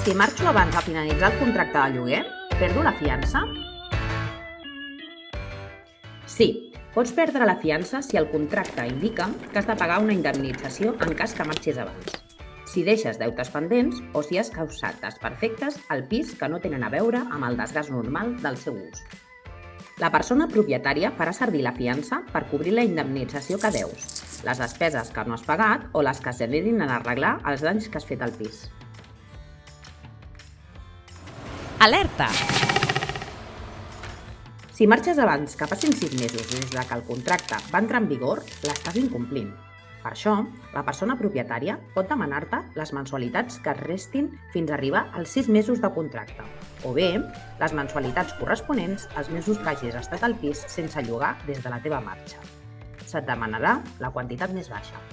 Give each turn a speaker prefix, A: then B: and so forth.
A: Si marxo abans de finalitzar el contracte de lloguer, perdo la fiança? Sí, pots perdre la fiança si el contracte indica que has de pagar una indemnització en cas que marxis abans, si deixes deutes pendents o si has causat desperfectes al pis que no tenen a veure amb el desgast normal del seu ús. La persona propietària farà servir la fiança per cobrir la indemnització que deus, les despeses que no has pagat o les que es generin en arreglar els danys que has fet al pis.
B: Alerta!
A: Si marxes abans que passin 6 mesos des que el contracte va entrar en vigor, l'estàs incomplint. Per això, la persona propietària pot demanar-te les mensualitats que es restin fins a arribar als 6 mesos de contracte, o bé les mensualitats corresponents als mesos que hagis estat al pis sense llogar des de la teva marxa. Se't demanarà la quantitat més baixa.